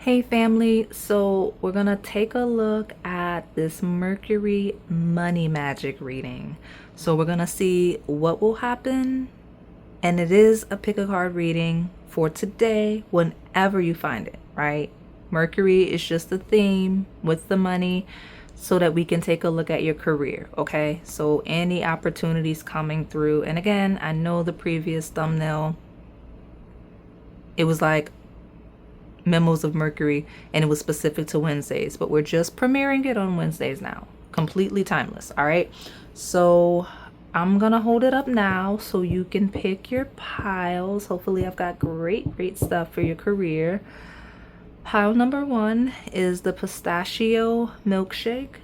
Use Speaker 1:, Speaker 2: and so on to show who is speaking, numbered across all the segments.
Speaker 1: Hey family, so we're gonna take a look at this Mercury money magic reading. So we're gonna see what will happen, and it is a pick a card reading for today whenever you find it, right? Mercury is just the theme with the money so that we can take a look at your career, okay? So any opportunities coming through, and again, I know the previous thumbnail, it was like memos of Mercury and it was specific to Wednesdays, but we're just premiering it on Wednesdays now, completely timeless. All right, so I'm gonna hold it up now so you can pick your piles. Hopefully I've got great stuff for your career. Pile number 1 is the pistachio milkshake.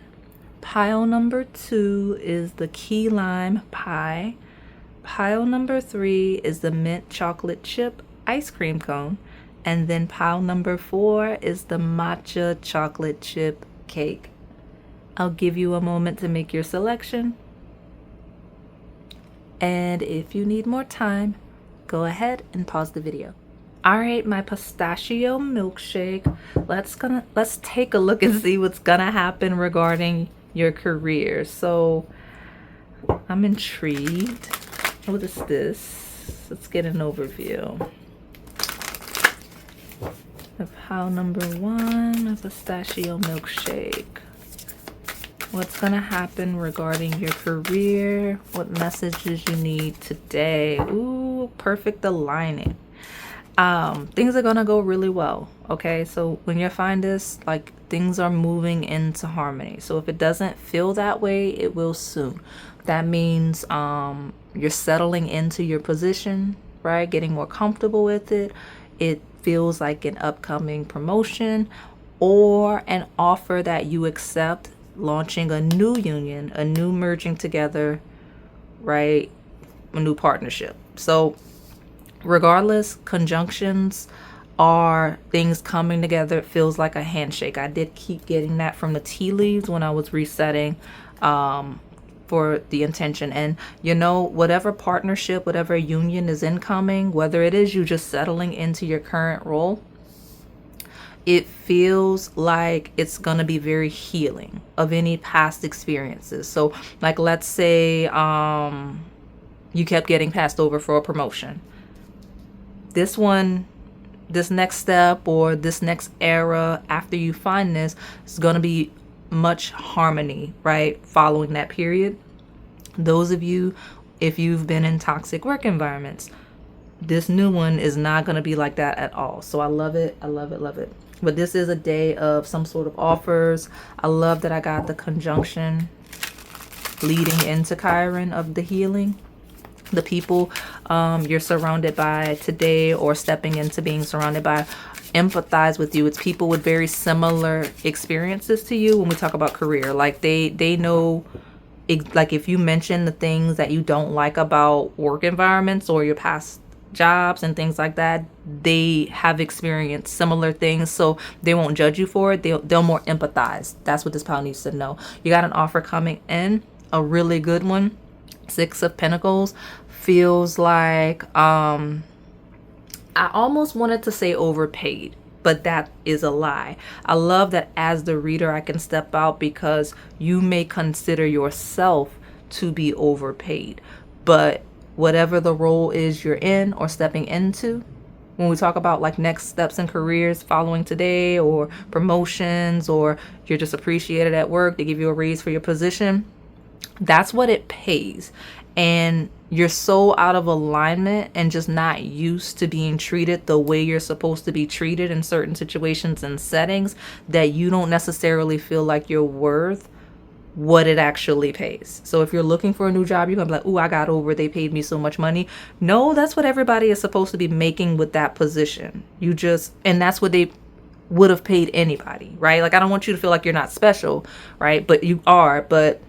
Speaker 1: Pile number 2 is the key lime pie. Pile number 3 is the mint chocolate chip ice cream cone. And then pile number 4 is the matcha chocolate chip cake. I'll give you a moment to make your selection. And if you need more time, go ahead and pause the video. All right, my pistachio milkshake. Let's take a look and see what's gonna happen regarding your career. So I'm intrigued. What is this? Let's get an overview. Of pile number 1, a pistachio milkshake. What's gonna happen regarding your career? What messages you need today? Ooh, perfect aligning. Things are gonna go really well. Okay, so when you find this, like, things are moving into harmony. So if it doesn't feel that way, it will soon. That means you're settling into your position, right? Getting more comfortable with it. It feels like an upcoming promotion or an offer that you accept, launching a new union, a new merging together, right? A new partnership. So regardless, conjunctions are things coming together. It feels like a handshake. I did keep getting that from the tea leaves when I was resetting for the intention. And you know, whatever partnership, whatever union is incoming, whether it is you just settling into your current role, it feels like it's gonna be very healing of any past experiences. So like, let's say you kept getting passed over for a promotion. This next step or this next era after you find this is going to be much harmony, right? Following that period. Those of you, if you've been in toxic work environments, this new one is not going to be like that at all. So I love it. I love it. Love it. But this is a day of some sort of offers. I love that I got the conjunction leading into Chiron of the healing. The people you're surrounded by today or stepping into being surrounded by empathize with you. It's people with very similar experiences to you when we talk about career. Like they know, like, if you mention the things that you don't like about work environments or your past jobs and things like that, they have experienced similar things, so they won't judge you for it. They'll more empathize. That's what this pile needs to know. You got an offer coming in, a really good one. 6 of Pentacles feels like I almost wanted to say overpaid, but that is a lie. I love that as the reader I can step out because you may consider yourself to be overpaid, but whatever the role is you're in or stepping into, when we talk about like next steps in careers following today or promotions, or you're just appreciated at work, they give you a raise for your position, that's what it pays. And you're so out of alignment and just not used to being treated the way you're supposed to be treated in certain situations and settings that you don't necessarily feel like you're worth what it actually pays. So if you're looking for a new job, you're gonna be like, ooh, I got over, they paid me so much money. No, that's what everybody is supposed to be making with that position. And that's what they would have paid anybody, right? Like, I don't want you to feel like you're not special, right? But you are. But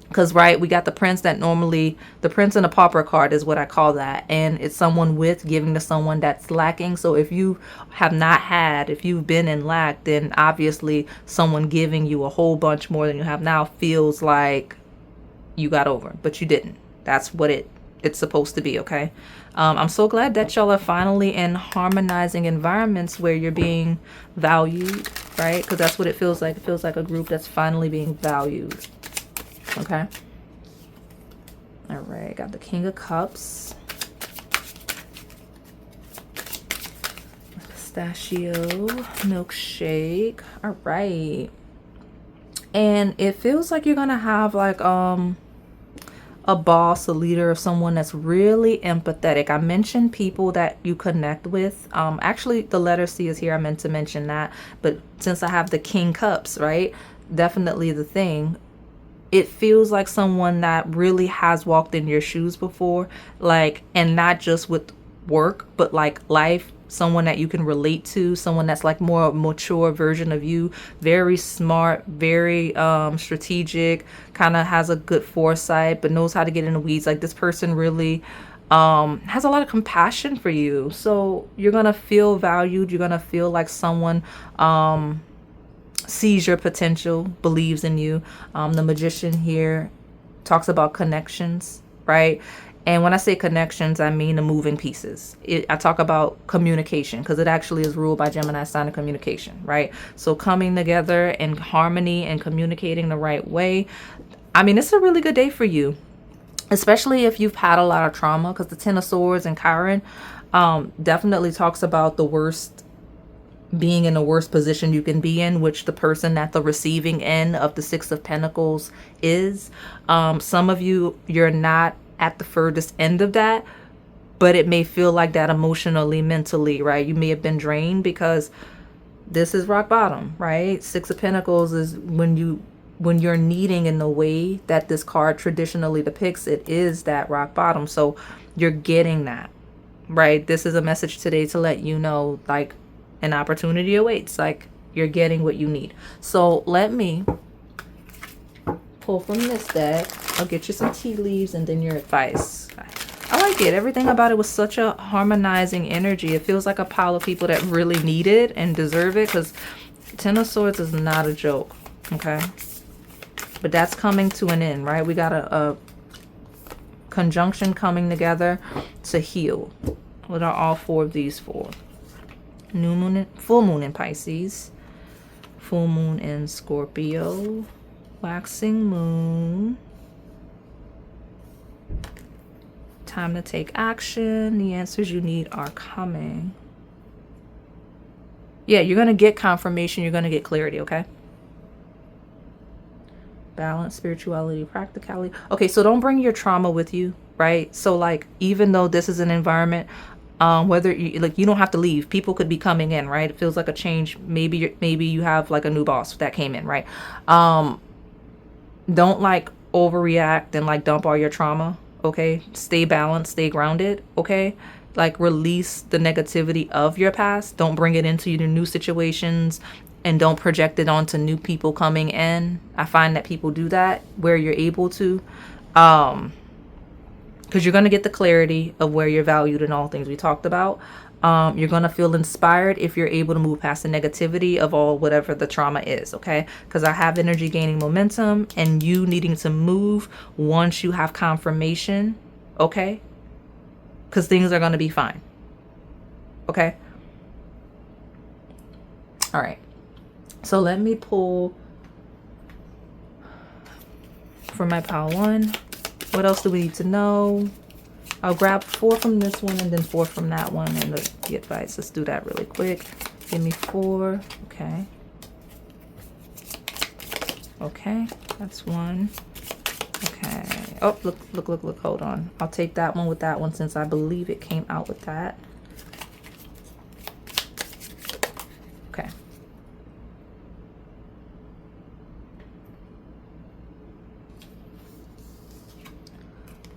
Speaker 1: because, right, we got the prince that normally, the prince and the pauper card is what I call that. And it's someone with giving to someone that's lacking. So if you have not had, if you've been in lack, then obviously someone giving you a whole bunch more than you have now feels like you got over, but you didn't. That's what it's supposed to be, okay? I'm so glad that y'all are finally in harmonizing environments where you're being valued, right? Because that's what it feels like. It feels like a group that's finally being valued. Okay. All right. Got the King of Cups. Pistachio, milkshake. All right. And it feels like you're gonna have like a boss, a leader, or someone that's really empathetic. I mentioned people that you connect with. Actually, the letter C is here. I meant to mention that, but since I have the King Cups, right? Definitely the thing. It feels like someone that really has walked in your shoes before, like, and not just with work, but like life. Someone that you can relate to, someone that's like more mature version of you, very smart, very strategic, kind of has a good foresight, but knows how to get in the weeds. Like this person really has a lot of compassion for you. So you're gonna feel valued. You're gonna feel like someone sees your potential, believes in you. The magician here talks about connections, right? And when I say connections, I mean the moving pieces. I talk about communication because it actually is ruled by Gemini sign of communication, right? So coming together in harmony and communicating the right way. I mean, it's a really good day for you, especially if you've had a lot of trauma, because the Ten of Swords and Chiron definitely talks about the worst, being in the worst position you can be in, which the person at the receiving end of the Six of Pentacles is. Some of you, you're not at the furthest end of that, but it may feel like that emotionally, mentally, right? You may have been drained because this is rock bottom, right? Six of Pentacles is when you're needing in the way that this card traditionally depicts it, is that rock bottom. So you're getting that, right? This is a message today to let you know, like, an opportunity awaits, like you're getting what you need. So let me pull from this deck. I'll get you some tea leaves and then your advice. I like it. Everything about it was such a harmonizing energy. It feels like a pile of people that really need it and deserve it, because Ten of Swords is not a joke, okay? But that's coming to an end, right? We got a conjunction coming together to heal. What are all four of these for? New moon, full moon in Pisces, full moon in Scorpio, waxing moon. Time to take action. The answers you need are coming. Yeah, you're going to get confirmation. You're going to get clarity, okay? Balance, spirituality, practicality. Okay, so don't bring your trauma with you, right? So like, even though this is an environment, whether you like, you don't have to leave. People could be coming in, right? It feels like a change. Maybe you have like a new boss that came in, right? Don't like overreact and like dump all your trauma, okay? Stay balanced, stay grounded, okay? Like release the negativity of your past. Don't bring it into your new situations, and don't project it onto new people coming in. I find that people do that where you're able to, because you're going to get the clarity of where you're valued in all things we talked about. You're going to feel inspired if you're able to move past the negativity of all whatever the trauma is, okay? Because I have energy gaining momentum and you needing to move once you have confirmation, okay? Because things are going to be fine, okay? All right. So let me pull for my pile one. What else do we need to know? I'll grab 4 from this one and then 4 from that one and the advice. Let's do that really quick. Give me 4. Okay. Okay, that's 1. Okay. Oh, look. Hold on. I'll take that one with that one since I believe it came out with that. Okay.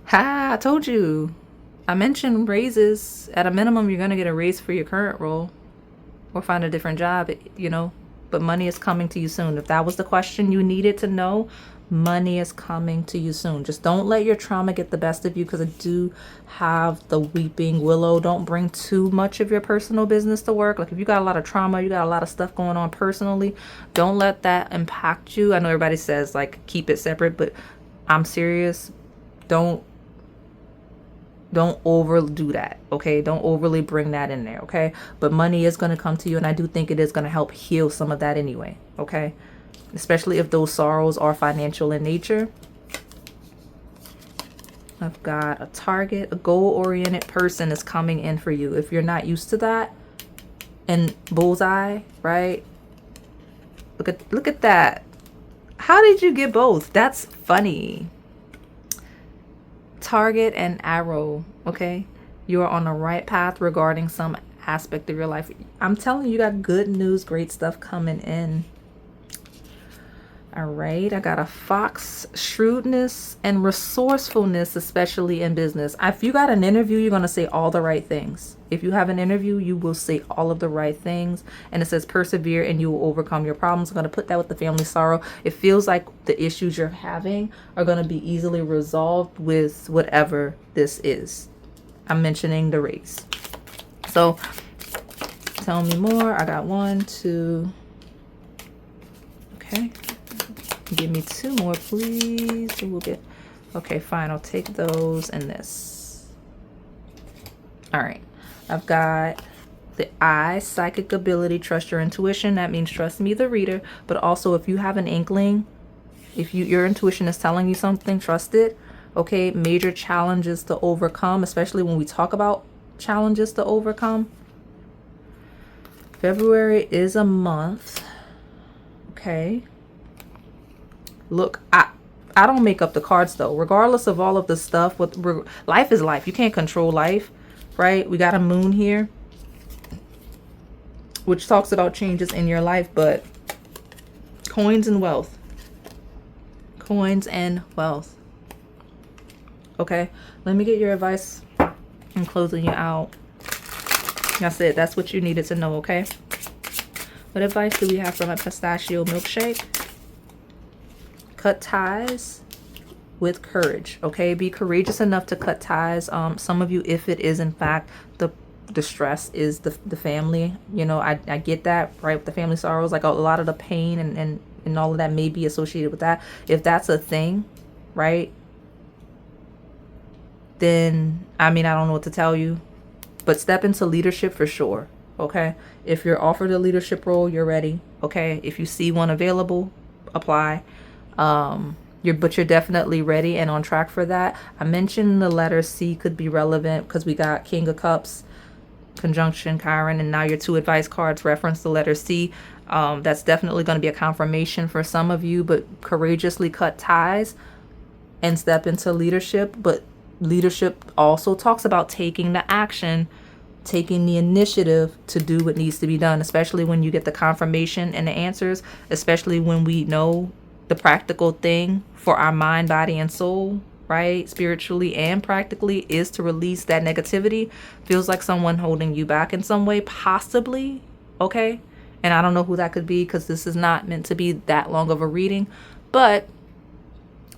Speaker 1: Ha, I told you. I mentioned raises. At a minimum, you're going to get a raise for your current role or find a different job, you know, but money is coming to you soon. If that was the question you needed to know, money is coming to you soon. Just don't let your trauma get the best of you, because I do have the weeping willow. Don't bring too much of your personal business to work. Like if you got a lot of trauma, you got a lot of stuff going on personally, don't let that impact you. I know everybody says like keep it separate, but I'm serious. Don't Don't overdo that, okay? Don't overly bring that in there, okay? But money is going to come to you, and I do think it is going to help heal some of that anyway, okay? Especially if those sorrows are financial in nature. I've got a target, a goal-oriented person is coming in for you. If you're not used to that, and bullseye, right? Look at that. How did you get both? That's funny. Target and arrow, okay? You are on the right path regarding some aspect of your life. I'm telling you, you got good news, great stuff coming in. All right, I got a fox, shrewdness and resourcefulness, especially in business. If you got an interview, you're going to say all the right things. If you have an interview, you will say all of the right things. And it says persevere and you will overcome your problems. I'm going to put that with the family sorrow. It feels like the issues you're having are going to be easily resolved with whatever this is. I'm mentioning the race. So tell me more. I got 1, 2. Okay. Give me 2 more, please. We'll get, okay, fine. I'll take those and this. All right. I've got the I, psychic ability, trust your intuition. That means trust me, the reader. But also, if you have an inkling, if your intuition is telling you something, trust it. Okay. Major challenges to overcome, especially when we talk about challenges to overcome. February is a month. Okay. Look, I don't make up the cards though. Regardless of all of the stuff, life is life. You can't control life, right? We got a moon here, which talks about changes in your life, but coins and wealth. Coins and wealth. Okay, let me get your advice. I'm closing you out. That's it. That's what you needed to know, okay? What advice do we have from a pistachio milkshake? Cut ties with courage, okay? Be courageous enough to cut ties. Some of you, if it is in fact the stress is the family, you know, I get that, right? With the family sorrows, like a lot of the pain and all of that may be associated with that. If that's a thing, right? Then, I mean, I don't know what to tell you, but step into leadership for sure, okay? If you're offered a leadership role, you're ready, okay? If you see one available, apply. You're definitely ready and on track for that. I mentioned the letter C could be relevant because we got King of Cups, conjunction Chiron, and now your 2 advice cards reference the letter C. That's definitely going to be a confirmation for some of you, but courageously cut ties and step into leadership. But leadership also talks about taking the action, taking the initiative to do what needs to be done, especially when you get the confirmation and the answers, especially when we know the practical thing for our mind, body, and soul, right? Spiritually and practically is to release that negativity. Feels like someone holding you back in some way, possibly, okay? And I don't know who that could be because this is not meant to be that long of a reading, but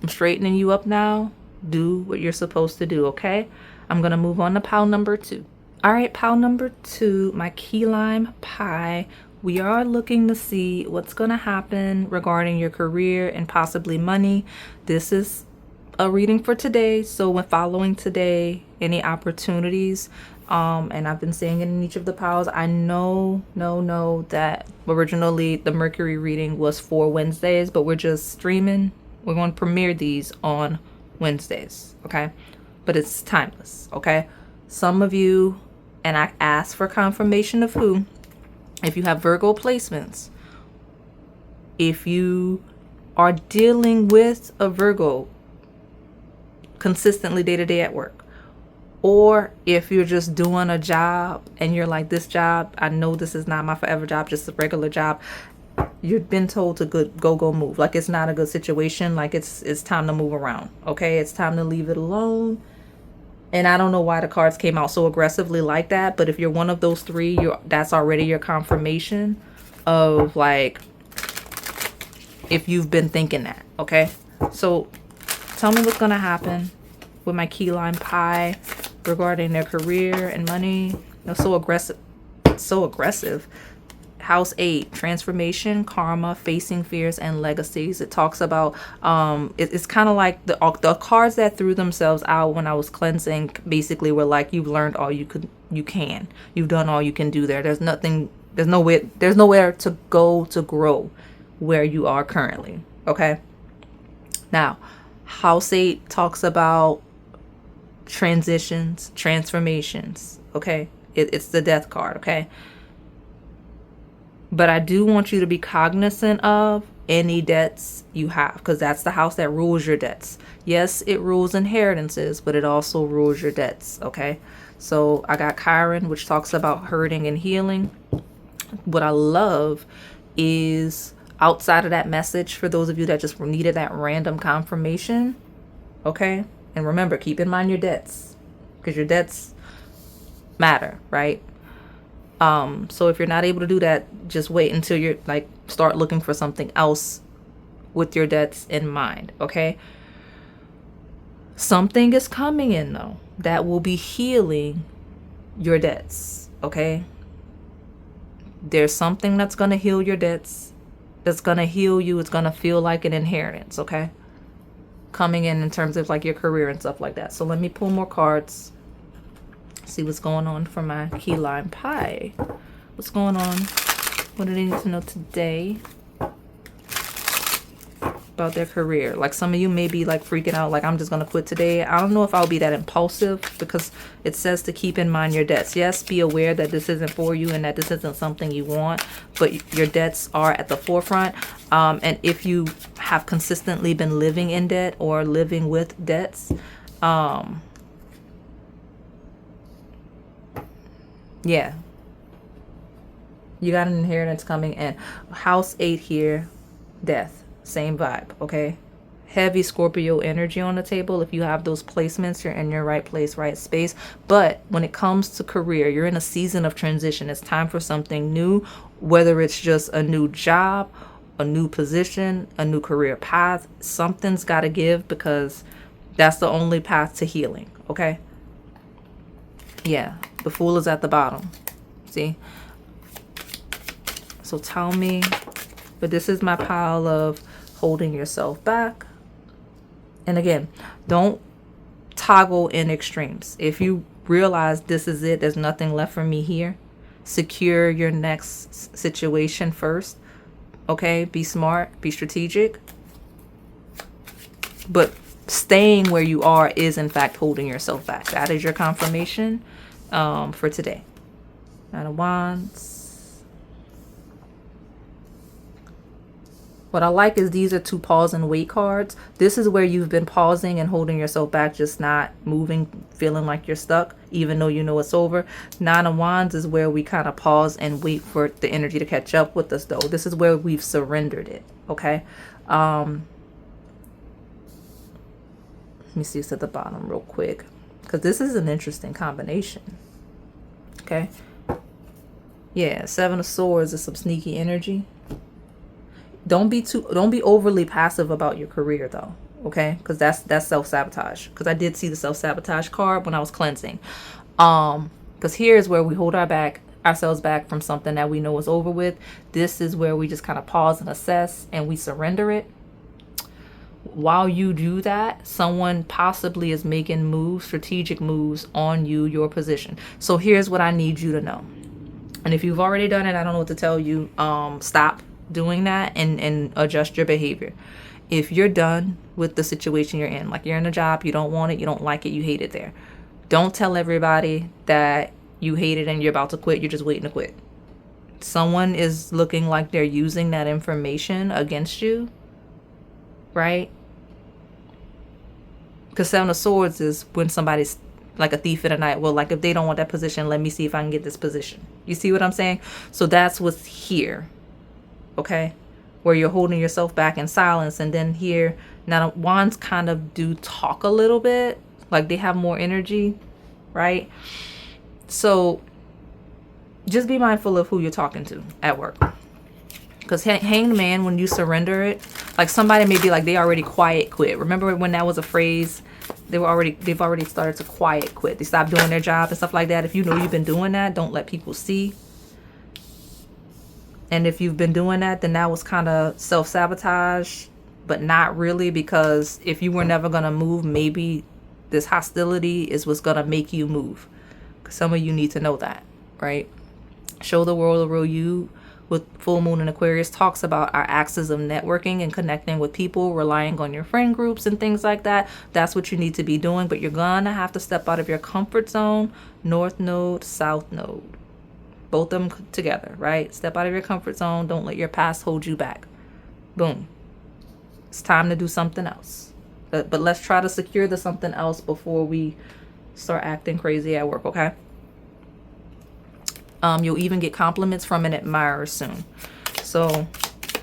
Speaker 1: I'm straightening you up now. Do what you're supposed to do, okay? I'm going to move on to pile number 2. All right, pile number 2, my key lime pie. We are looking to see what's going to happen regarding your career and possibly money. This is a reading for today. So when following today, any opportunities, and I've been saying it in each of the piles, I know that originally the Mercury reading was for Wednesdays, but we're just streaming. We're going to premiere these on Wednesdays, okay? But it's timeless, okay? Some of you, and I asked for confirmation of who, if you have Virgo placements, if you are dealing with a Virgo consistently day to day at work, or if you're just doing a job and you're like, this job, I know this is not my forever job, just a regular job. You've been told to go move. Like it's not a good situation. Like it's time to move around. Okay, it's time to leave it alone. And I don't know why the cards came out so aggressively like that. But if you're one of those 3, that's already your confirmation of like, if you've been thinking that. Okay. So tell me what's going to happen with my key lime pie regarding their career and money. They're so aggressive. House 8, transformation, karma, facing fears, and legacies. It talks about, it's kind of like the cards that threw themselves out when I was cleansing basically were like, you've learned all you can. You've done all you can do there. There's nowhere to go to grow where you are currently. Okay. Now, House 8 talks about transitions, transformations. Okay. It's the death card. Okay. But I do want you to be cognizant of any debts you have, because that's the house that rules your debts. Yes, it rules inheritances, but it also rules your debts. Okay. So I got Chiron, which talks about hurting and healing. What I love is outside of that message, for those of you that just needed that random confirmation. Okay. And remember, keep in mind your debts, because your debts matter, right? So if you're not able to do that, just wait until you're like, start looking for something else with your debts in mind. Okay. Something is coming in though that will be healing your debts. Okay. There's something that's going to heal your debts. That's going to heal you. It's going to feel like an inheritance. Okay. Coming in terms of like your career and stuff like that. So let me pull more cards. See what's going on for my key lime pie. What's going on? What do they need to know today about their career? Like some of you may be like freaking out, like I'm just gonna quit today. I don't know if I'll be that impulsive, because it says to keep in mind your debts. Yes, be aware that this isn't for you and that this isn't something you want, but your debts are at the forefront. And if you have consistently been living in debt or living with debts, yeah, you got an inheritance coming in. House 8 here, death, same vibe. Okay, heavy Scorpio energy on the table. If you have those placements, you're in your right place, right space. But when it comes to career, you're in a season of transition. It's time for something new, whether it's just a new job, a new position, a new career path. Something's got to give, because that's the only path to healing. Okay. Yeah, the Fool is at the bottom. See? So tell me, but this is my pile of holding yourself back. And again, don't toggle in extremes. If you realize this is it, there's nothing left for me here, secure your next situation first. Okay? Be smart, be strategic. But staying where you are is in fact holding yourself back. That is your confirmation for today. Nine of Wands. What I like is these are 2 pause and wait cards. This is where you've been pausing and holding yourself back, just not moving, feeling like you're stuck, even though you know it's over. Nine of Wands is where we kind of pause and wait for the energy to catch up with us, though. This is where we've surrendered it. Okay. Let me see what's at the bottom real quick, because this is an interesting combination. Okay. Yeah, 7 of Swords is some sneaky energy. Don't be overly passive about your career though. Okay, because that's self-sabotage. Because I did see the self-sabotage card when I was cleansing. Because here's where we hold ourselves back from something that we know is over with. This is where we just kind of pause and assess and we surrender it. While you do that, someone possibly is making moves, strategic moves on you, your position. So here's what I need you to know. And if you've already done it, I don't know what to tell you. Stop doing that and adjust your behavior. If you're done with the situation you're in, like you're in a job, you don't want it, you don't like it, you hate it there. Don't tell everybody that you hate it and you're about to quit. You're just waiting to quit. Someone is looking like they're using that information against you. Right? Because 7 of Swords is when somebody's like a thief in the night. Well, like if they don't want that position, let me see if I can get this position. You see what I'm saying? So that's what's here. Okay? Where you're holding yourself back in silence. And then here, now Wands kind of do talk a little bit. Like they have more energy. Right? So just be mindful of who you're talking to at work. Because Hanged Man, when you surrender it, like somebody may be like, they already quiet quit. Remember when that was a phrase? They've already started to quiet quit. They stopped doing their job and stuff like that. If you know you've been doing that, don't let people see. And if you've been doing that, then that was kind of self-sabotage, but not really, because if you were never going to move, maybe this hostility is what's going to make you move. Some of you need to know that, right? Show the World the Real You with full moon in Aquarius talks about our axis of networking and connecting with people, relying on your friend groups and things like that. That's what you need to be doing, but you're gonna have to step out of your comfort zone. North node, south node, both of them together, right? Step out of your comfort zone. Don't let your past hold you back. Boom. It's time to do something else. But let's try to secure the something else before we start acting crazy at work, okay? You'll even get compliments from an admirer soon. So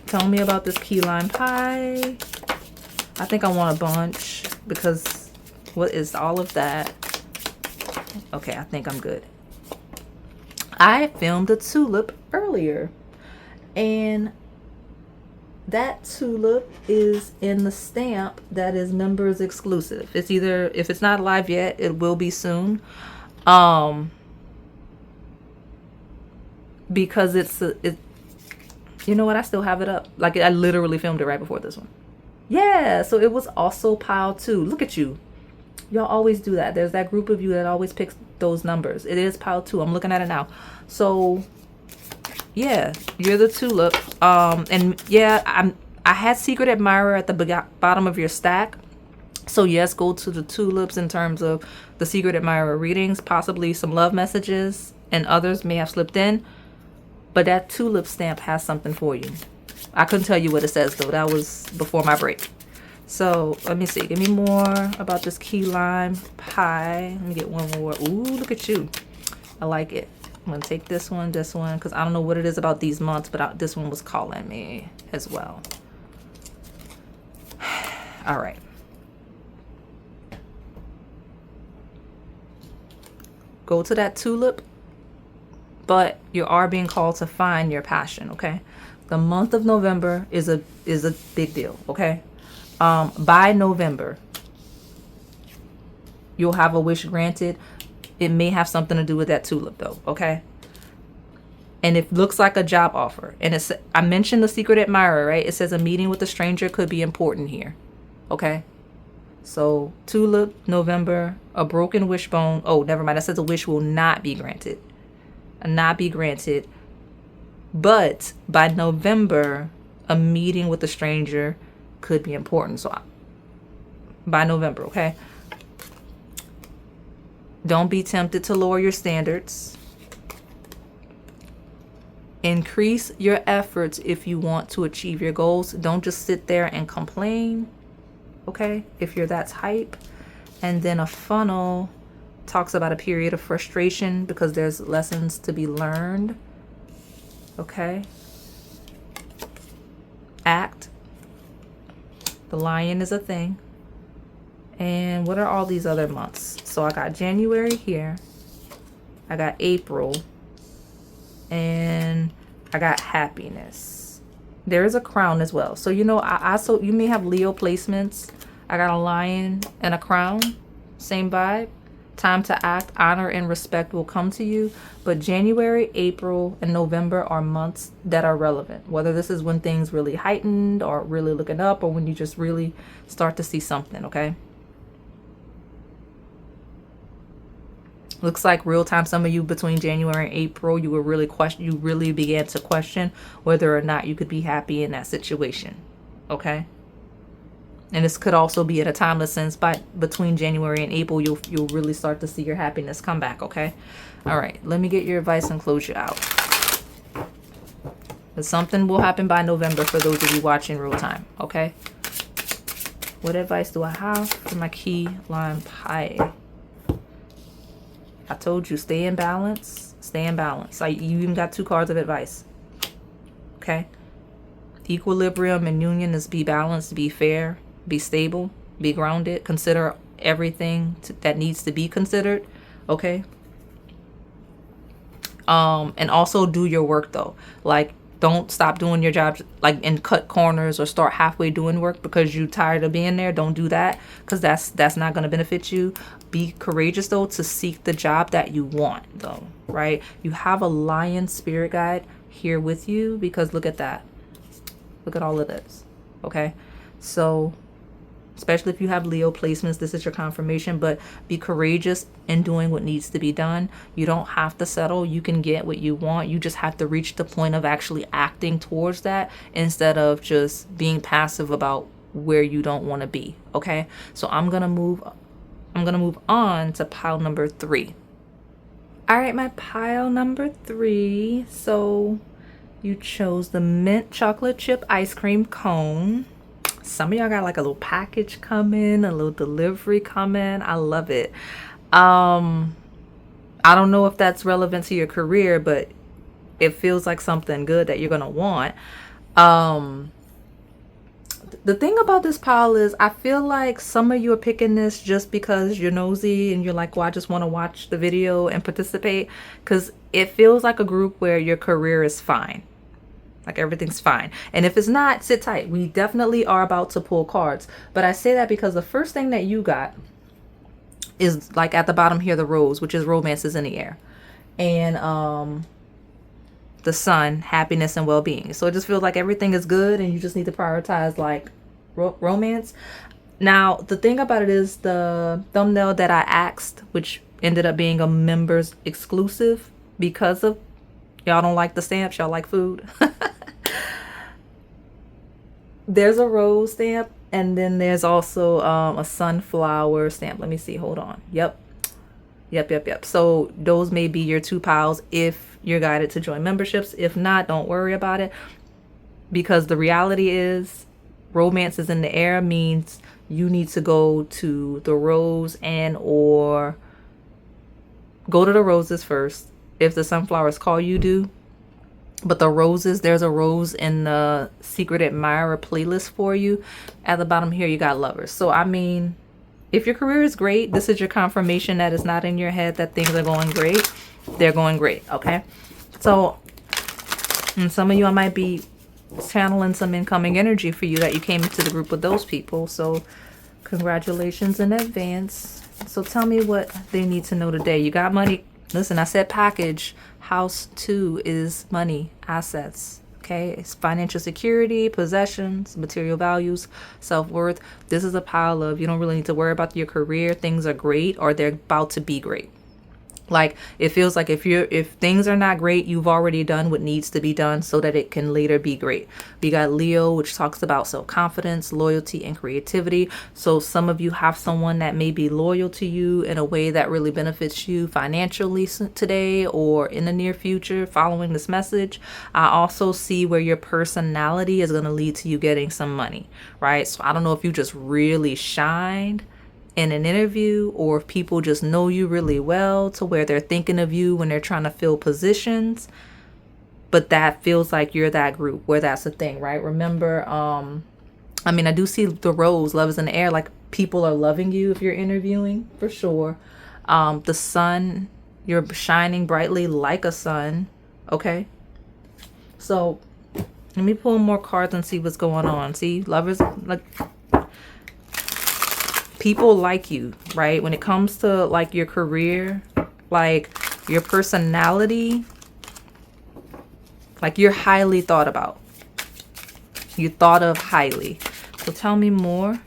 Speaker 1: tell me about this key lime pie. I think I want a bunch, because what is all of that? Okay, I think I'm good. I filmed a tulip earlier, and that tulip is in the stamp that is members exclusive. It's either, if it's not live yet, it will be soon. Because you know what, I still have it up. Like, I literally filmed it right before this one. Yeah, so it was also pile 2. Look at you. Y'all always do that. There's that group of you that always picks those numbers. It is pile 2. I'm looking at it now. So yeah, you're the tulip. And yeah, I had secret admirer at the bottom of your stack. So yes, go to the tulips in terms of the secret admirer readings. Possibly some love messages and others may have slipped in. But that tulip stamp has something for you. I couldn't tell you what it says, though. That was before my break. So let me see. Give me more about this key lime pie. Let me get one more. Ooh, look at you. I like it. I'm going to take this one, because I don't know what it is about these months, but this one was calling me as well. All right. Go to that tulip. But you are being called to find your passion, okay? The month of November is a big deal, okay? By November, you'll have a wish granted. It may have something to do with that tulip, though, okay? And it looks like a job offer. And I mentioned the secret admirer, right? It says a meeting with a stranger could be important here, okay? So tulip, November, a broken wishbone. Oh, never mind. That says a wish will not be granted. But by November, a meeting with a stranger could be important. So by November, okay? Don't be tempted to lower your standards. Increase your efforts if you want to achieve your goals. Don't just sit there and complain, okay? If you're that type. And then a funnel talks about a period of frustration because there's lessons to be learned. Okay. Act. The lion is a thing. And what are all these other months? So I got January here. I got April. And I got happiness. There is a crown as well. So, you know, so you may have Leo placements. I got a lion and a crown. Same vibe. Time to act, honor, and respect will come to you. But January, April, and November are months that are relevant. Whether this is when things really heightened or really looking up, or when you just really start to see something, okay? Looks like real time, some of you between January and April, you really began to question whether or not you could be happy in that situation, okay? And this could also be at a timeless sense. Between January and April, you'll really start to see your happiness come back, okay? All right, let me get your advice and close you out. But something will happen by November for those of you watching real time, okay? What advice do I have for my key lime pie? I told you, stay in balance. Stay in balance. You even got 2 cards of advice, okay? Equilibrium and union is be balanced, be fair, be stable, be grounded, consider everything that needs to be considered, okay? And also do your work though. Like, don't stop doing your job, like, and cut corners or start halfway doing work because you're tired of being there. Don't do that, because that's not going to benefit you. Be courageous though to seek the job that you want though, right? You have a lion spirit guide here with you, because look at that. Look at all of this. Okay. So especially if you have Leo placements, this is your confirmation, but be courageous in doing what needs to be done. You don't have to settle. You can get what you want. You just have to reach the point of actually acting towards that instead of just being passive about where you don't want to be. Okay. So I'm going to move on to pile number 3. All right, my pile number 3. So you chose the mint chocolate chip ice cream cone. Some of y'all got like a little package coming, a little delivery coming. I love it. I don't know if that's relevant to your career, but it feels like something good that you're gonna want. The thing about this pile is I feel like some of you are picking this just because you're nosy and you're like, well, I just want to watch the video and participate, because it feels like a group where your career is fine. Like everything's fine. And if it's not, sit tight. We definitely are about to pull cards. But I say that because the first thing that you got is like at the bottom here, the rose, which is romance is in the air. And the sun, happiness and well-being. So it just feels like everything is good and you just need to prioritize like romance. Now, the thing about it is the thumbnail that I asked, which ended up being a members exclusive because of y'all don't like the stamps, y'all like food. There's a rose stamp, and then there's also a sunflower stamp. Let me see. Hold on. Yep. So those may be your 2 piles if you're guided to join memberships. If not, don't worry about it, because the reality is romance is in the air means you need to go to the rose and or go to the roses first. If the sunflowers call you, do. But the roses, there's a rose in the Secret Admirer playlist for you. At the bottom here, you got lovers. So, I mean, if your career is great, this is your confirmation that it's not in your head that things are going great. They're going great, okay? So, and some of you, I might be channeling some incoming energy for you that you came into the group with those people. So, congratulations in advance. So, tell me what they need to know today. You got money. Listen, I said package. House 2 is money, assets. Okay, it's financial security, possessions, material values, self-worth. This is a pile of you don't really need to worry about your career. Things are great or they're about to be great. Like it feels like if things are not great, you've already done what needs to be done so that it can later be great. We got Leo, which talks about self-confidence, loyalty, and creativity. So some of you have someone that may be loyal to you in a way that really benefits you financially today or in the near future following this message. I also see where your personality is going to lead to you getting some money, right? So I don't know if you just really shined in an interview or if people just know you really well to where they're thinking of you when they're trying to fill positions, but that feels like you're that group where that's a thing, right? Remember, I mean, I do see the rose, love is in the air, like people are loving you if you're interviewing for sure. The sun, you're shining brightly like a sun. Okay, so let me pull more cards and see what's going on. See, lovers, like people like you, right? When it comes to like your career, like your personality, like you're highly thought about. You thought of highly. So tell me more.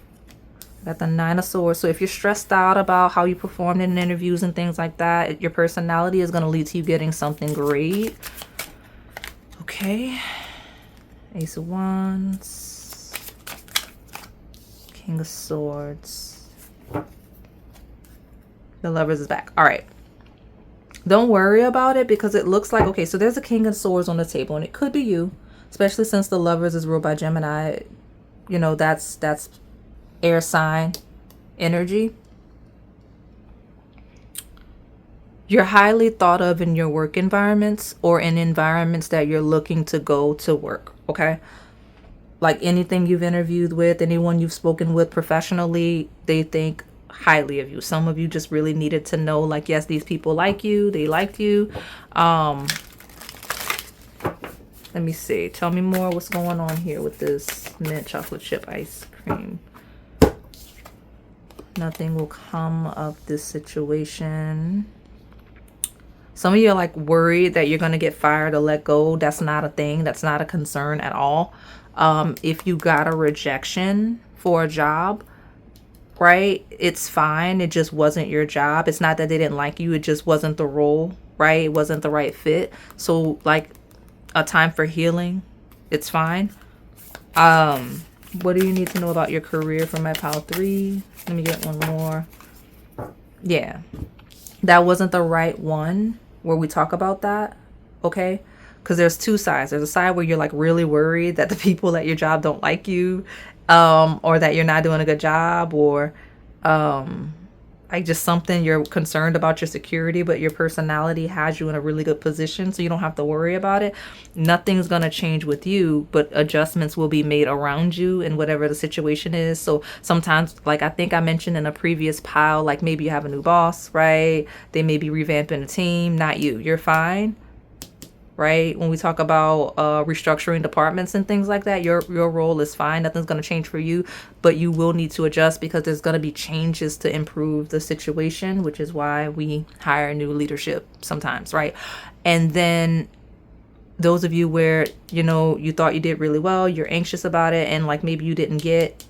Speaker 1: I got the 9 of Swords. So if you're stressed out about how you performed in interviews and things like that, your personality is going to lead to you getting something great. Okay. Ace of Wands. King of Swords. The Lovers is back. All right. Don't worry about it because it looks like, okay, so there's a King of Swords on the table and it could be you, especially since the Lovers is ruled by Gemini. You know, that's air sign energy. You're highly thought of in your work environments or in environments that you're looking to go to work, okay? Like anything you've interviewed with, anyone you've spoken with professionally, they think highly of you. Some of you just really needed to know, like, yes, these people like you, they liked you. Let me see. Tell me more what's going on here with this mint chocolate chip ice cream. Nothing will come of this situation. Some of you are like worried that you're going to get fired or let go. That's not a thing. That's not a concern at all. If you got a rejection for a job, right, it's fine. It just wasn't your job. It's not that they didn't like you. It just wasn't the role, right? It wasn't the right fit. So like a time for healing, it's fine. What do you need to know about your career from my pile 3? Let me get one more. Yeah, that wasn't the right one where we talk about that, okay? Because there's two sides. There's a side where you're like really worried that the people at your job don't like you, or that you're not doing a good job, or like just something you're concerned about your security, but your personality has you in a really good position, so you don't have to worry about it. Nothing's gonna change with you, but adjustments will be made around you in whatever the situation is. So sometimes, like I think I mentioned in a previous pile, like maybe you have a new boss, right? They may be revamping a team, not you. You're fine. Right? When we talk about restructuring departments and things like that, your role is fine. Nothing's going to change for you, but you will need to adjust because there's going to be changes to improve the situation, which is why we hire new leadership sometimes, right? And then those of you where, you know, you thought you did really well, you're anxious about it, and like maybe you didn't get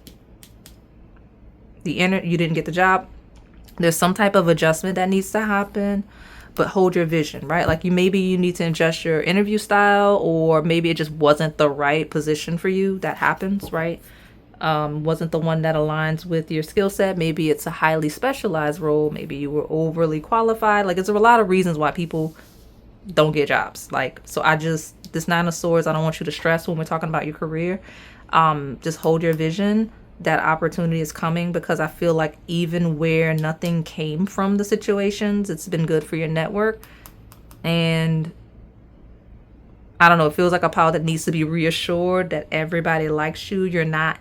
Speaker 1: the job. There's some type of adjustment that needs to happen. But hold your vision, right? Like maybe you need to adjust your interview style, or maybe it just wasn't the right position for you. That happens, right? Wasn't the one that aligns with your skill set. Maybe it's a highly specialized role. Maybe you were overly qualified. Like, there's a lot of reasons why people don't get jobs. Like, so this 9 of Swords, I don't want you to stress when we're talking about your career. Just hold your vision. That opportunity is coming, because I feel like even where nothing came from the situations, it's been good for your network. And I don't know, it feels like a pile that needs to be reassured that everybody likes you. You're not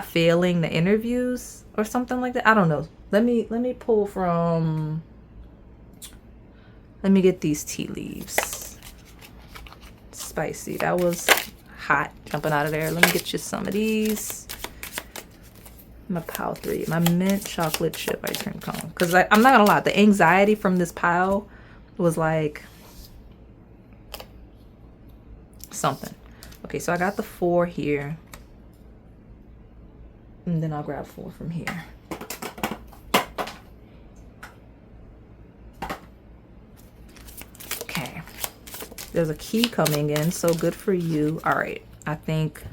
Speaker 1: failing the interviews or something like that. I don't know. Let me pull from, let me get these tea leaves. Spicy. That was hot jumping out of there. Let me get you some of these. My pile 3, my mint chocolate chip ice cream cone. Because I'm not gonna lie, the anxiety from this pile was like something. Okay, so I got the 4 here, and then I'll grab 4 from here. Okay, there's a key coming in, so good for you. All right, I think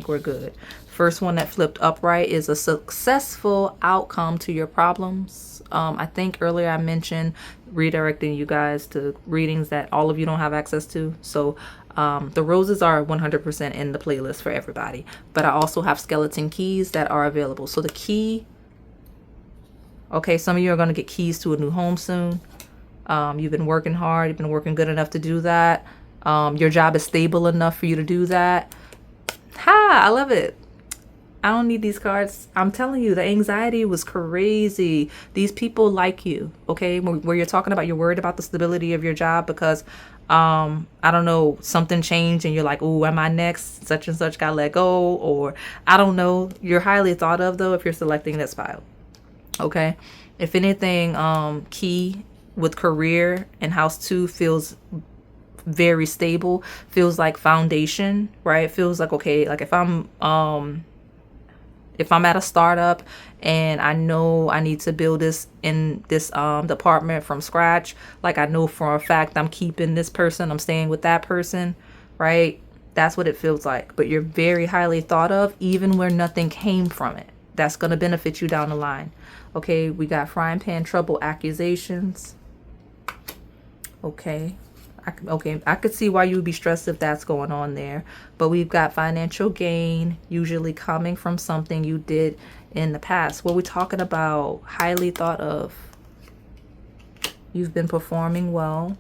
Speaker 1: we're good. First one that flipped upright is a successful outcome to your problems. I think earlier I mentioned redirecting you guys to readings that all of you don't have access to. So the roses are 100% in the playlist for everybody. But I also have skeleton keys that are available. So the key, okay, some of you are going to get keys to a new home soon. You've been working hard. You've been working good enough to do that. Your job is stable enough for you to do that. Ha! I love it. I don't need these cards. I'm telling you, the anxiety was crazy. These people like you, okay? Where you're talking about, you're worried about the stability of your job because, I don't know, something changed and you're like, ooh, am I next? Such and such got let go, or I don't know. You're highly thought of, though, if you're selecting this file, okay? If anything, key with career and house 2 feels very stable, feels like foundation, right? Feels like, okay, like if I'm at a startup and I know I need to build this in this department from scratch, like I know for a fact I'm keeping this person, I'm staying with that person, right? That's what it feels like. But you're very highly thought of, even where nothing came from it. That's going to benefit you down the line. Okay, we got frying pan trouble, accusations. Okay, I could see why you would be stressed if that's going on there. But we've got financial gain, usually coming from something you did in the past. What we're talking about, highly thought of. You've been performing well.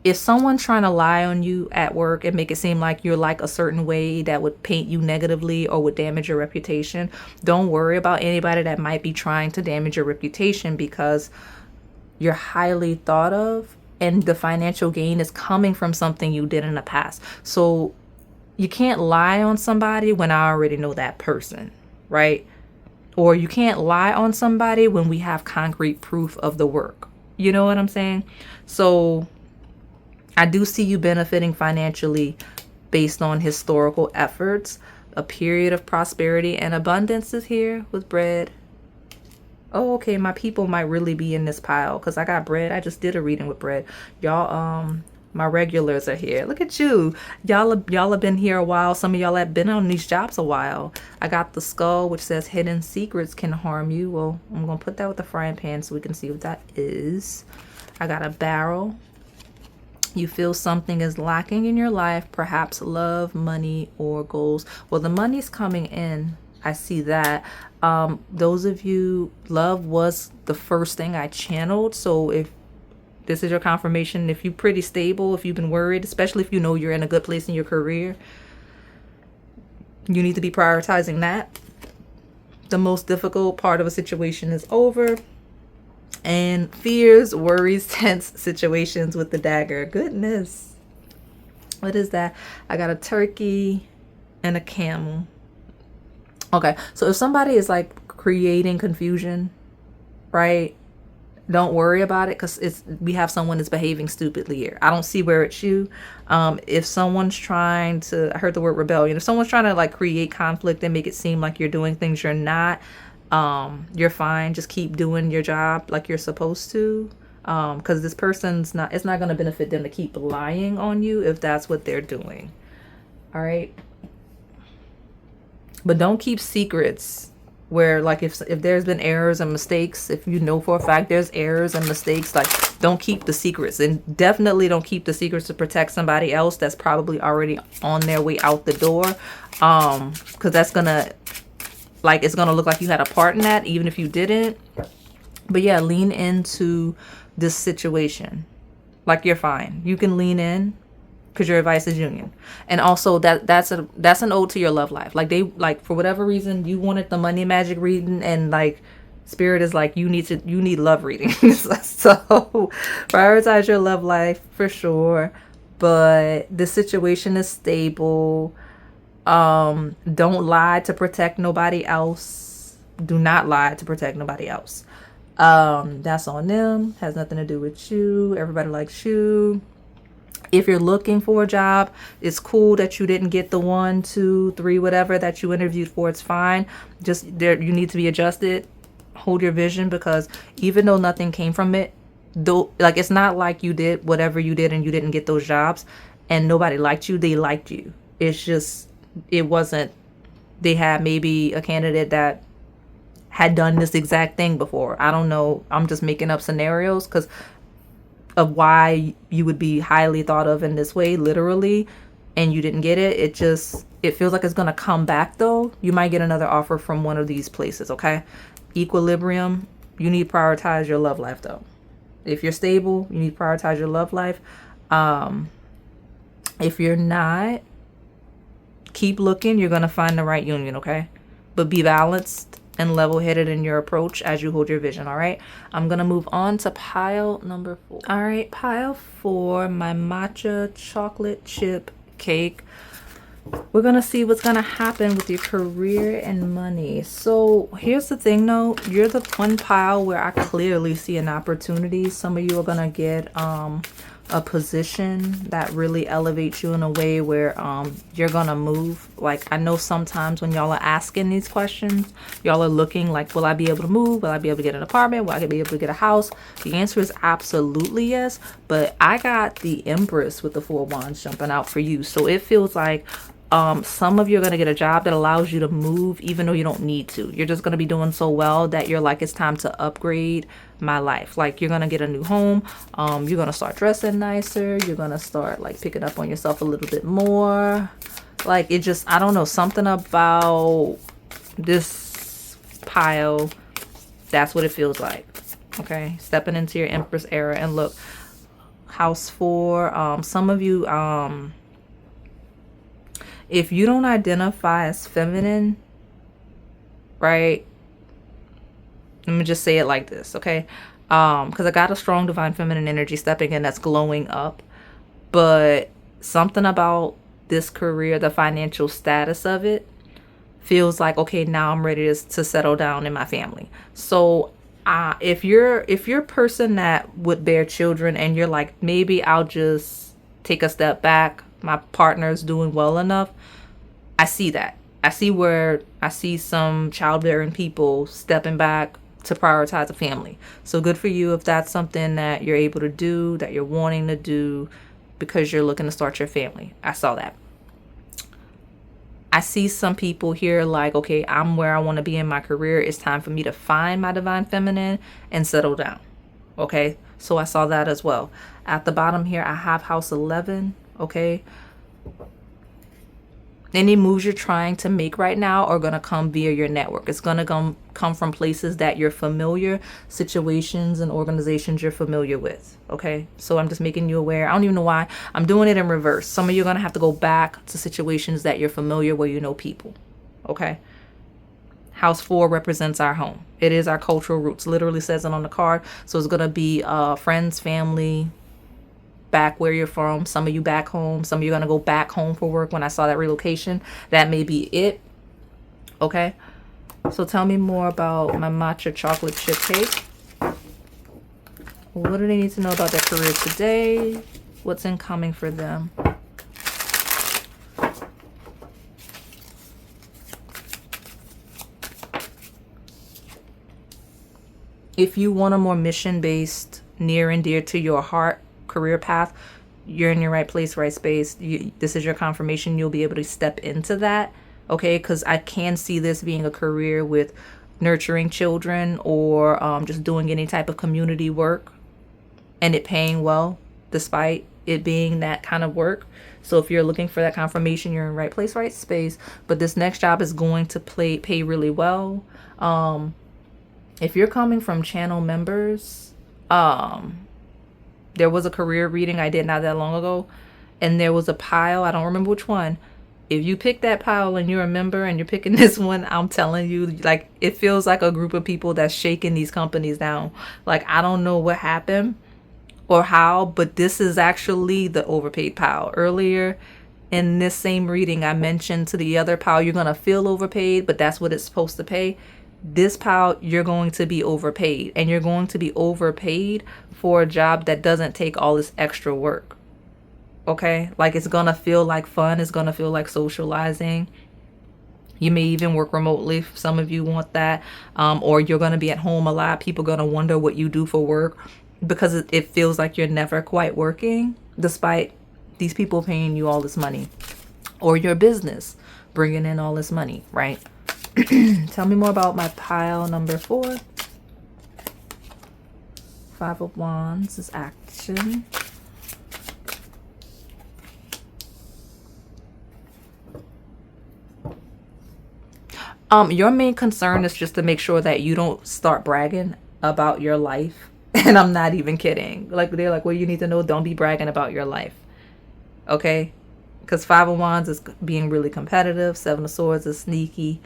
Speaker 1: If someone's trying to lie on you at work and make it seem like you're like a certain way that would paint you negatively or would damage your reputation, don't worry about anybody that might be trying to damage your reputation, because you're highly thought of. And the financial gain is coming from something you did in the past. So you can't lie on somebody when I already know that person, right? Or you can't lie on somebody when we have concrete proof of the work. You know what I'm saying? So I do see you benefiting financially based on historical efforts. A period of prosperity and abundance is here with bread. Oh, okay, my people might really be in this pile because I got bread. I just did a reading with bread. Y'all, my regulars are here. Look at you. Y'all have been here a while. Some of y'all have been on these jobs a while. I got the skull, which says hidden secrets can harm you. Well, I'm going to put that with the frying pan so we can see what that is. I got a barrel. You feel something is lacking in your life, perhaps love, money, or goals. Well, the money's coming in. I see that. Those of you, love was the first thing I channeled. So if this is your confirmation, if you're pretty stable, if you've been worried, especially if you know you're in a good place in your career, you need to be prioritizing that. The most difficult part of a situation is over. And fears, worries, tense situations with the dagger. Goodness. What is that? I got a turkey and a camel. Okay, so if somebody is like creating confusion, right? Don't worry about it because we have someone that's behaving stupidly here. I don't see where it's you. If someone's trying to, I heard the word rebellion. If someone's trying to like create conflict and make it seem like you're doing things you're not, you're fine. Just keep doing your job like you're supposed to. Because this person's not, it's not going to benefit them to keep lying on you if that's what they're doing. All right. But don't keep secrets where like if there's been errors and mistakes, if you know for a fact there's errors and mistakes, like don't keep the secrets, and definitely don't keep the secrets to protect somebody else that's probably already on their way out the door. Because that's gonna, like, it's gonna look like you had a part in that even if you didn't. But yeah, lean into this situation. Like you're fine. You can lean in. Because your advice is union. And also that's an ode to your love life. Like they, like for whatever reason you wanted the money magic reading, and like spirit is like you need love reading. So prioritize your love life for sure. But the situation is stable. Don't lie to protect nobody else. Do not lie to protect nobody else. That's on them. Has nothing to do with you. Everybody likes you. If you're looking for a job, it's cool that you didn't get the 1, 2, 3, whatever that you interviewed for. It's fine. Just there, you need to be adjusted. Hold your vision, because even though nothing came from it, though, like it's not like you did whatever you did and you didn't get those jobs and nobody liked you. They liked you. It's just, it wasn't, they had maybe a candidate that had done this exact thing before. I don't know. I'm just making up scenarios because of why you would be highly thought of in this way, literally, and you didn't get it. It feels like it's gonna come back though. You might get another offer from one of these places. Okay, equilibrium. You need to prioritize your love life though. If you're stable, you need to prioritize your love life. If you're not, keep looking. You're gonna find the right union. Okay, but be balanced and level-headed in your approach as you hold your vision. All right, I'm gonna move on to pile number 4. All right, pile 4, my matcha chocolate chip cake. We're gonna see what's gonna happen with your career and money. So here's the thing though, you're the one pile where I clearly see an opportunity. Some of you are gonna get a position that really elevates you in a way where you're gonna move. Like I know sometimes when y'all are asking these questions, y'all are looking like, will I be able to move? Will I be able to get an apartment? Will I be able to get a house? The answer is absolutely yes. But I got the Empress with the 4 wands jumping out for you. So it feels like some of you are going to get a job that allows you to move even though you don't need to. You're just going to be doing so well that you're like, it's time to upgrade my life. Like you're going to get a new home. You're going to start dressing nicer. You're going to start like picking up on yourself a little bit more. Like it just, I don't know, something about this pile. That's what it feels like. Okay. Stepping into your Empress era. And look, house 4, some of you, if you don't identify as feminine, right? Let me just say it like this, okay? Because I got a strong divine feminine energy stepping in that's glowing up. But something about this career, the financial status of it, feels like, okay, now I'm ready to settle down in my family. So If you're a person that would bear children and you're like, maybe I'll just take a step back, my partner's doing well enough, I see that. I see some childbearing people stepping back to prioritize a family. So good for you if that's something that you're able to do, that you're wanting to do because you're looking to start your family. I saw that. I see some people here like, okay, I'm where I want to be in my career. It's time for me to find my divine feminine and settle down. Okay, so I saw that as well. At the bottom here, I have house 11. Okay, any moves you're trying to make right now are going to come via your network. It's going to come from places that you're familiar, situations and organizations you're familiar with. Okay, so I'm just making you aware. I don't even know why I'm doing it in reverse. Some of you are going to have to go back to situations that you're familiar, where you know people. Okay, house 4 represents our home. It is our cultural roots. Literally says it on the card. So it's going to be friends, family, back where you're from. Some of you back home. Some of you are going to go back home for work. When I saw that relocation, that may be it. Okay, so tell me more about my matcha chocolate chip cake. What do they need to know about their career today? What's incoming for them? If you want a more mission-based, near and dear to your heart career path, you're in your right place, right space. This is your confirmation. You'll be able to step into that. Okay, because I can see this being a career with nurturing children or just doing any type of community work, and it paying well despite it being that kind of work. So if you're looking for that confirmation, you're in right place, right space. But this next job is going to pay really well. If you're coming from channel members, there was a career reading I did not that long ago, and there was a pile, I don't remember which one. If you pick that pile and you're a member and you're picking this one, I'm telling you, like, it feels like a group of people that's shaking these companies down. Like, I don't know what happened or how, but this is actually the overpaid pile. Earlier in this same reading, I mentioned to the other pile, you're going to feel overpaid, but that's what it's supposed to pay. This pile, you're going to be overpaid, and you're going to be overpaid for a job that doesn't take all this extra work. Okay, like, it's gonna feel like fun, it's gonna feel like socializing. You may even work remotely if some of you want that, or you're gonna be at home a lot. People gonna wonder what you do for work because it feels like you're never quite working, despite these people paying you all this money, or your business bringing in all this money, right? Tell me more about my pile number 4. 5 of Wands is action. Your main concern is just to make sure that you don't start bragging about your life. And I'm not even kidding. Like, they're like, well, you need to know, don't be bragging about your life. Okay? Because 5 of Wands is being really competitive. 7 of Swords is sneaky,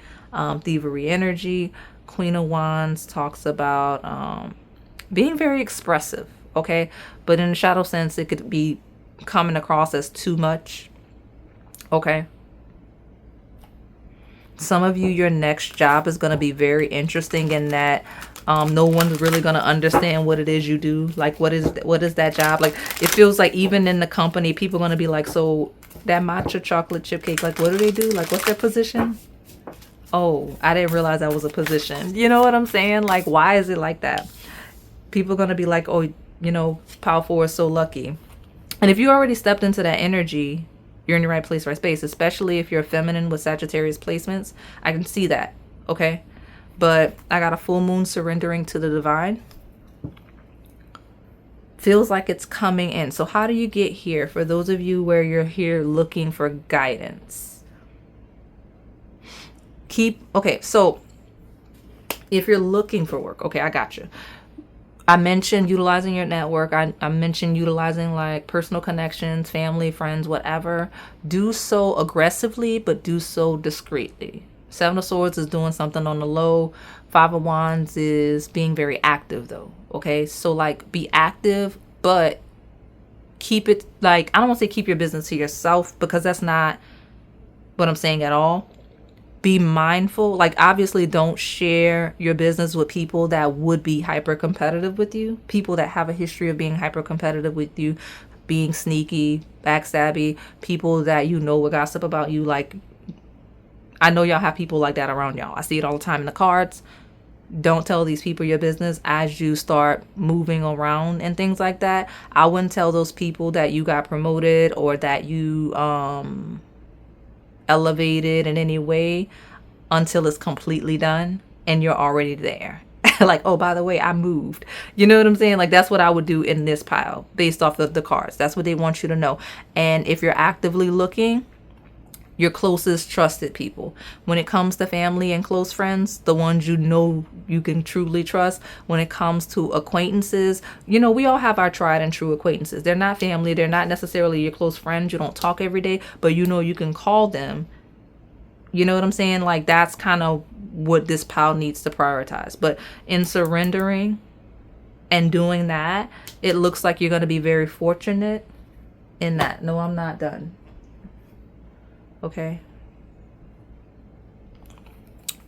Speaker 1: thievery energy. Queen of Wands talks about being very expressive. Okay? But in the shadow sense, it could be coming across as too much. Okay? Some of you, your next job is going to be very interesting in that no one's really going to understand what it is you do. Like, what is that job? Like, it feels like even in the company, people are going to be like, so that matcha chocolate chip cake, like, what do they do? Like, what's their position? Oh, I didn't realize that was a position. You know what I'm saying? Like, why is it like that? People are going to be like, oh, you know, Power 4 is so lucky. And if you already stepped into that energy, you're in the right place, right space, especially if you're feminine with Sagittarius placements. I can see that, okay? But I got a full moon surrendering to the divine. Feels like it's coming in. So how do you get here? For those of you where you're here looking for guidance. Okay, so if you're looking for work, okay, I got you. I mentioned utilizing your network. I mentioned utilizing like personal connections, family, friends, whatever. Do so aggressively, but do so discreetly. 7 of Swords is doing something on the low. 5 of Wands is being very active though. Okay, so like be active, but keep it like, I don't want to say keep your business to yourself because that's not what I'm saying at all. be mindful. Like, obviously, don't share your business with people that would be hyper competitive with you, people that have a history of being hyper competitive with you, being sneaky, backstabby, people that you know will gossip about you. Like, I know y'all have people like that around y'all. I see it all the time in the cards. Don't tell these people your business as you start moving around and things like that. I wouldn't tell those people that you got promoted or that you elevated in any way until it's completely done and you're already there. Like, oh, by the way, I moved. You know what I'm saying? Like, that's what I would do in this pile based off of the cards. That's what they want you to know. And if you're actively looking, your closest trusted people. When it comes to family and close friends, the ones you know you can truly trust. When it comes to acquaintances, you know, we all have our tried and true acquaintances. They're not family. They're not necessarily your close friends. You don't talk every day, but you know you can call them. You know what I'm saying? Like, that's kind of what this pile needs to prioritize. But in surrendering and doing that, it looks like you're going to be very fortunate in that. No, I'm not done. Okay.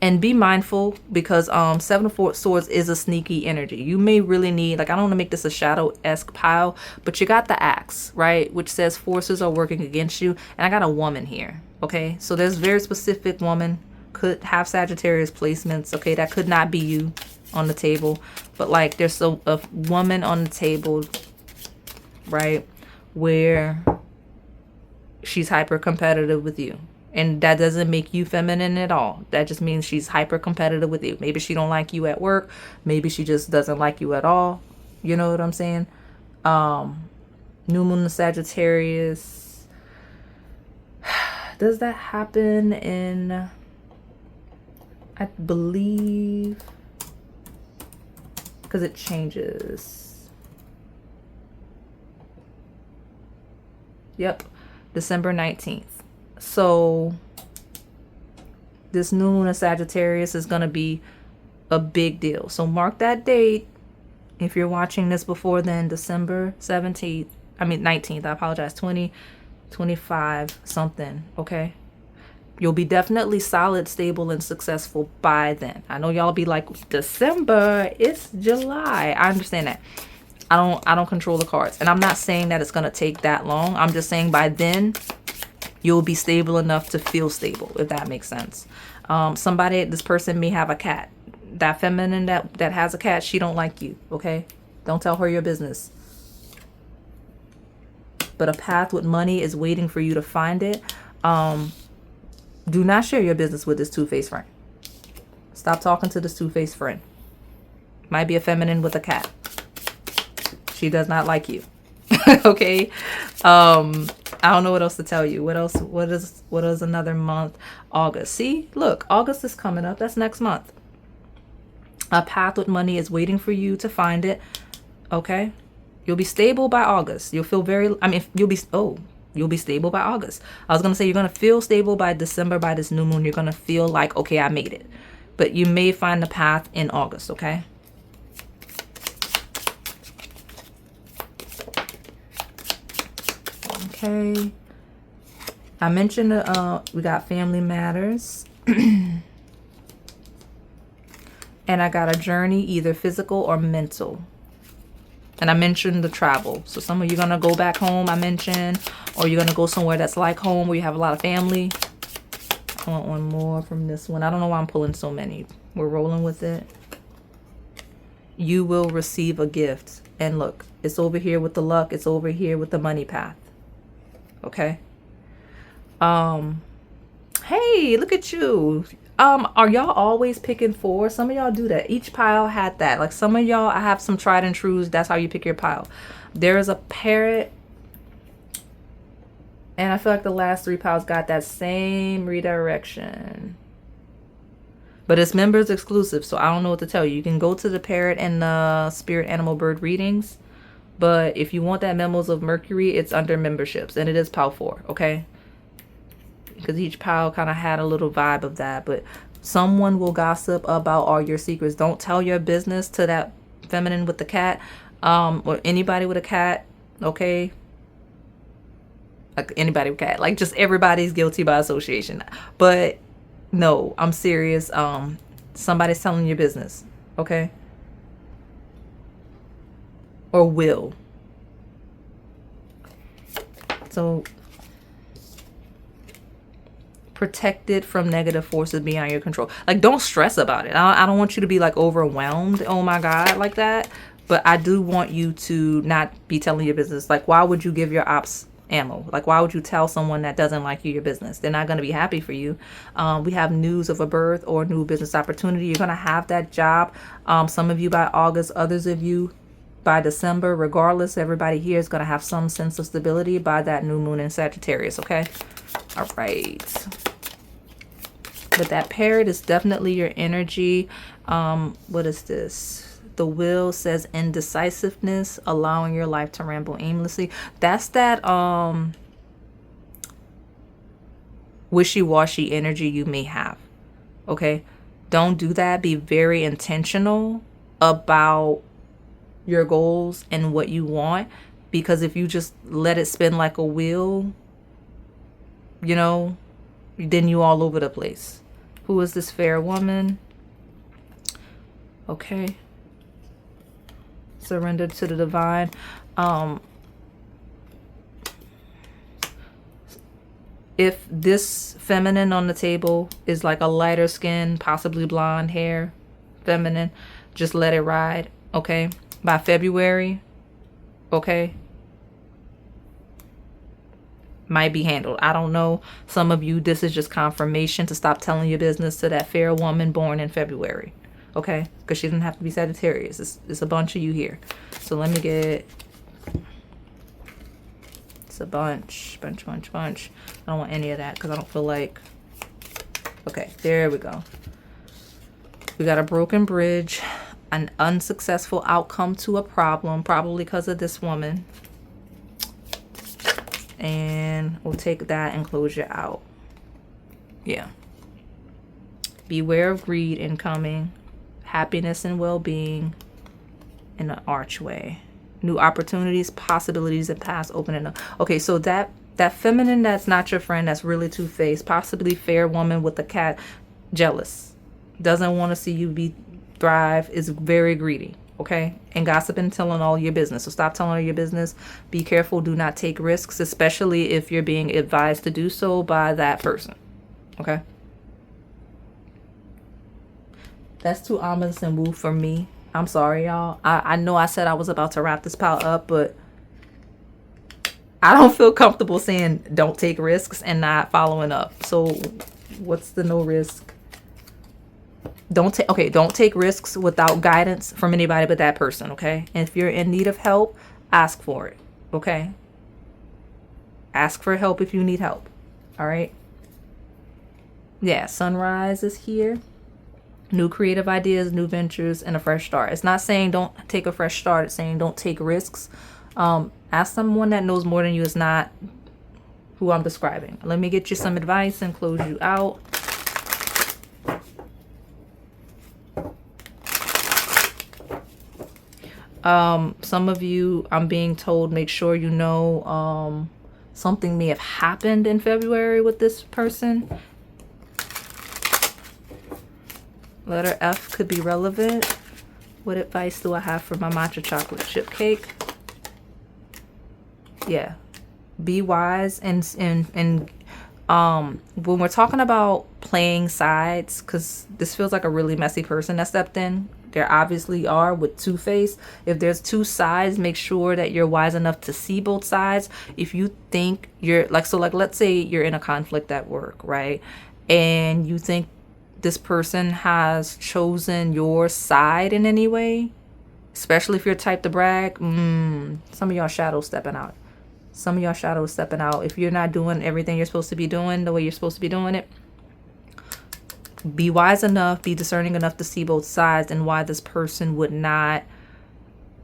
Speaker 1: And be mindful because Seven of Swords is a sneaky energy. You may really need, like, I don't want to make this a shadow-esque pile, but you got the axe, right? Which says forces are working against you. And I got a woman here. Okay. So there's very specific woman. Could have Sagittarius placements. Okay. That could not be you on the table. But like, there's a woman on the table, right? Where she's hyper competitive with you. And that doesn't make you feminine at all. That just means she's hyper competitive with you. Maybe she don't like you at work. Maybe she just doesn't like you at all. You know what I'm saying? New moon in Sagittarius. Does that happen in, I believe, because it changes. Yep. December 19th. So this new moon in Sagittarius is going to be a big deal. So mark that date. If you're watching this before then, December 17th, I mean 19th, I apologize, 2025 something, okay? You'll be definitely solid, stable, and successful by then. I know y'all be like, December, it's July. I understand that. I don't control the cards. And I'm not saying that it's going to take that long. I'm just saying by then, you'll be stable enough to feel stable, if that makes sense. This person may have a cat. That feminine that has a cat, she don't like you, okay? Don't tell her your business. But a path with money is waiting for you to find it. Do not share your business with this two-faced friend. Stop talking to this two-faced friend. Might be a feminine with a cat. She does not like you. Okay. I don't know what else to tell you. What else? What is another month? August. See, look, August is coming up. That's next month. A path with money is waiting for you to find it. Okay. You'll be stable by August. You'll feel you'll be stable by August. I was going to say, you're going to feel stable by December, by this new moon. You're going to feel like, okay, I made it. But you may find the path in August. Okay. Okay. I mentioned we got family matters. And I got a journey, either physical or mental. And I mentioned the travel. So some of you are going to go back home, I mentioned. Or you're going to go somewhere that's like home, where you have a lot of family. I want one more from this one. I don't know why I'm pulling so many. We're rolling with it. You will receive a gift. And look, it's over here with the luck. It's over here with the money path. Okay. Hey, look at you. Are y'all always picking 4? Some of y'all do that. Each pile had that. Like, some of y'all, I have some tried and trues. That's how you pick your pile. There is a parrot. And I feel like the last 3 piles got that same redirection. But it's members exclusive, so I don't know what to tell you. You can go to the parrot and the spirit animal bird readings. But if you want that memos of Mercury, it's under memberships. And it is pile 4, okay? Because each pile kind of had a little vibe of that. But someone will gossip about all your secrets. Don't tell your business to that feminine with the cat. Or anybody with a cat, okay? Like, anybody with a cat. Like, just everybody's guilty by association. But No, I'm serious. Somebody's telling your business, okay? Or will. So protected from negative forces beyond your control. Like, don't stress about it. I don't want you to be like overwhelmed, oh my God, like that. But I do want you to not be telling your business. Like, why would you give your ops ammo? Like, why would you tell someone that doesn't like you your business? They're not going to be happy for you. We have news of a birth or new business opportunity. You're going to have that job. Some of you by August, others of you by December. Regardless, everybody here is going to have some sense of stability by that new moon in Sagittarius, okay? All right. But that parrot is definitely your energy. What is this? The wheel says indecisiveness, allowing your life to ramble aimlessly. That's that wishy-washy energy you may have. Okay? Don't do that. Be very intentional about your goals and what you want. Because if you just let it spin like a wheel, you know, then you all over the place. Who is this fair woman? Okay. Surrender to the divine. If this feminine on the table is like a lighter skin, possibly blonde hair, feminine, just let it ride, okay? By February, okay? Might be handled. I don't know. Some of you, this is just confirmation to stop telling your business to that fair woman born in February. Okay? Because she doesn't have to be Sagittarius. It's a bunch of you here. So let me get... It's a bunch. I don't want any of that because I don't feel like... Okay, there we go. We got a broken bridge. An unsuccessful outcome to a problem. Probably because of this woman. And we'll take that and close you out. Yeah. Beware of greed incoming. Happiness and well-being in an archway. New opportunities, possibilities, and paths opening up. Okay, so that feminine that's not your friend, that's really two-faced, possibly fair woman with a cat, jealous, doesn't want to see you thrive, is very greedy. Okay, and gossiping, telling all your business. So stop telling all your business. Be careful. Do not take risks, especially if you're being advised to do so by that person. Okay. That's too ominous and woo for me. I'm sorry, y'all. I know I said I was about to wrap this pile up, but I don't feel comfortable saying don't take risks and not following up. So what's the no risk? Don't take risks without guidance from anybody but that person, okay? And if you're in need of help, ask for it, okay? Ask for help if you need help, all right? Yeah, sunrise is here. New creative ideas, new ventures, and a fresh start. It's not saying don't take a fresh start. It's saying don't take risks. Ask someone that knows more than you. Is not who I'm describing. Let me get you some advice and close you out. Some of you, I'm being told, make sure you know something may have happened in February with this person. Letter F could be relevant. What advice do I have for my matcha chocolate chip cake? Yeah. Be wise and when we're talking about playing sides, because this feels like a really messy person that stepped in. There obviously are with two-faced. If there's two sides, make sure that you're wise enough to see both sides. If you think you're like, so like, let's say you're in a conflict at work, right? And you think this person has chosen your side in any way, especially if you're type to brag, some of y'all shadow stepping out. Some of y'all shadow stepping out. If you're not doing everything you're supposed to be doing the way you're supposed to be doing it, be wise enough, be discerning enough to see both sides and why this person would not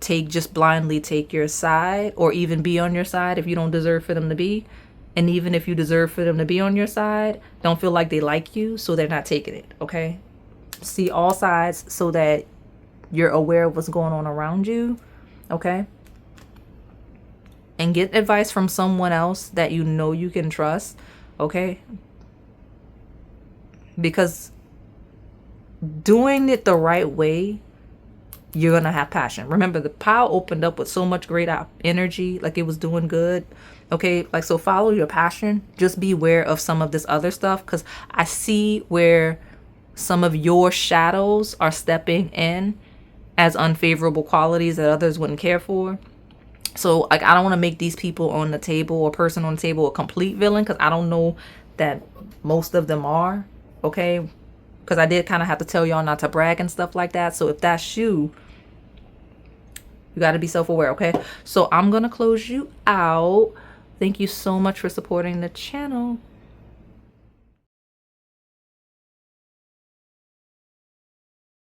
Speaker 1: just blindly take your side or even be on your side if you don't deserve for them to be. And even if you deserve for them to be on your side, don't feel like they like you, so they're not taking it, okay? See all sides so that you're aware of what's going on around you, okay? And get advice from someone else that you know you can trust, okay? because doing it the right way, you're gonna have passion. Remember, the pile opened up with so much great energy, like it was doing good. Okay, like, so follow your passion. Just be aware of some of this other stuff, because I see where some of your shadows are stepping in as unfavorable qualities that others wouldn't care for. So, like, I don't want to make these people on the table or person on the table a complete villain, because I don't know that most of them are. Okay, because I did kind of have to tell y'all not to brag and stuff like that. So if that's you, you got to be self-aware. Okay, so I'm gonna close you out. Thank you so much for supporting the channel.